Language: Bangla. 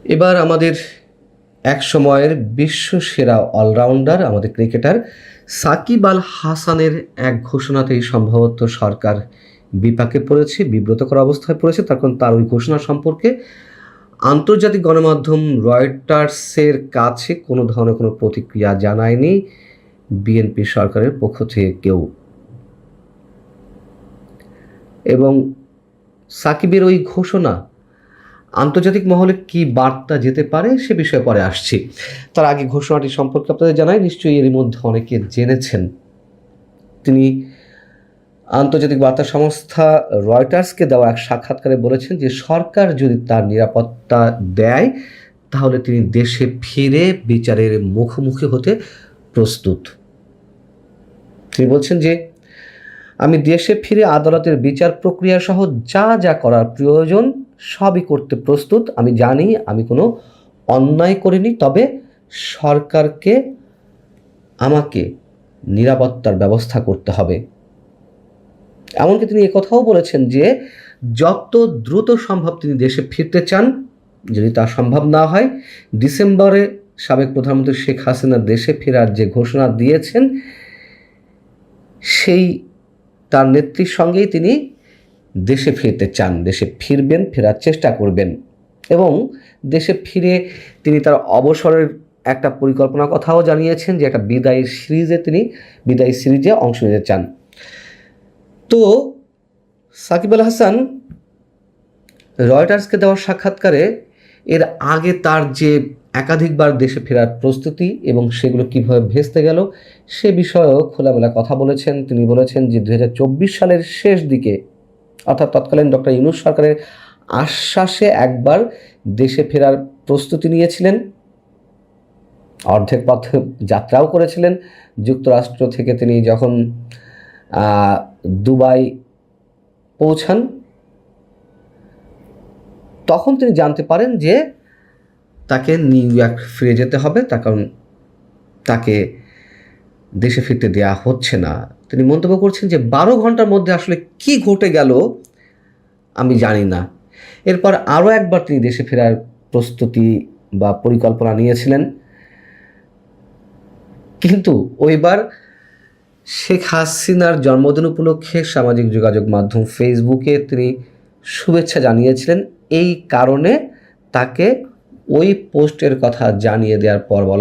এবার আমাদের এক সময়ের বিশ্বসেরা অলরাউন্ডার আমাদের ক্রিকেটার সাকিব আল হাসানের এক ঘোষণাতেই সম্ভবত সরকার বিপাকে পড়েছে, বিব্রতকর অবস্থায় পড়েছে। তখন তার ওই ঘোষণা সম্পর্কে আন্তর্জাতিক গণমাধ্যম রয়টার্সের কাছে কোনো ধরনের কোনো প্রতিক্রিয়া জানায়নি বিএনপি সরকারের পক্ষ থেকে কেউ। এবং সাকিবের ওই ঘোষণা আন্তর্জাতিক মহলে কি বার্তা যেতে পারে সে বিষয়ে পরে আসছি। তার আগে ঘোষণাটি সম্পর্কে আপনাদের জানাই, নিশ্চয়ই এর মধ্যে অনেকে জেনেছেন। তিনি আন্তর্জাতিক বার্তা সংস্থা রয়টার্সকে দেওয়া এক সাক্ষাৎকারে বলেছেন যে সরকার যদি তার নিরাপত্তা দেয় তাহলে তিনি দেশে ফিরে বিচারের মুখোমুখি হতে প্রস্তুত। তিনি বলছেন যে আমি দেশে ফিরে আদালতের বিচার প্রক্রিয়া সহ যা যা করার প্রয়োজন সবই করতে প্রস্তুত। আমি জানি আমি কোনো অন্যায় করিনি, তবে সরকারকে আমাকে নিরাপত্তার ব্যবস্থা করতে হবে। এমনকি তিনি একথাও বলেছেন যে যত দ্রুত সম্ভব তিনি দেশে ফিরতে চান। যদি তা সম্ভব না হয়, ডিসেম্বরে সাবেক প্রধানমন্ত্রী শেখ হাসিনা দেশে ফেরার যে ঘোষণা দিয়েছেন সেই তার নেত্রীর সঙ্গেই তিনি দেশে ফিরতে চান, দেশে ফিরবেন, ফেরার চেষ্টা করবেন এবং দেশে ফিরে তিনি তার অবসরের একটা পরিকল্পনার কথাও জানিয়েছেন যে একটা বিদায়ী সিরিজে অংশ নিতে চান। তো সাকিব আল হাসান রয়টার্সকে দেওয়া সাক্ষাৎকারে এর আগে তার যে একাধিকবার দেশে ফেরার প্রস্তুতি এবং সেগুলো কীভাবে ভেস্তে গেল সে বিষয়েও খোলামেলা কথা বলেছেন। তিনি বলেছেন যে 2024 সালের শেষ দিকে, অর্থাৎ তৎকালীন ডক্টর ইউনূস সরকারের আশ্বাসে একবার দেশে ফেরার প্রস্তুতি নিয়েছিলেন, অর্ধেক পথে যাত্রাও করেছিলেন। যুক্তরাষ্ট্র থেকে তিনি যখন দুবাই পৌঁছান তখন তিনি জানতে পারেন যে তাকে নিউ ইয়র্ক ফিরে যেতে হবে, তার কারণ তাকে দেশে ফিরতে দেওয়া হচ্ছে না। তিনি মন্তব্য করছেন যে 12 ঘন্টার মধ্যে আসলে কি ঘটে গেল আমি জানি না। এরপর আরও একবার তিনি দেশে ফেরার প্রস্তুতি বা পরিকল্পনা নিয়েছিলেন, কিন্তু ওইবার শেখ হাসিনার জন্মদিন উপলক্ষে সামাজিক যোগাযোগ মাধ্যম ফেসবুকে তিনি শুভেচ্ছা জানিয়েছিলেন। এই কারণে তাকে ওই পোস্টের কথা জানিয়ে দেওয়ার পর বলা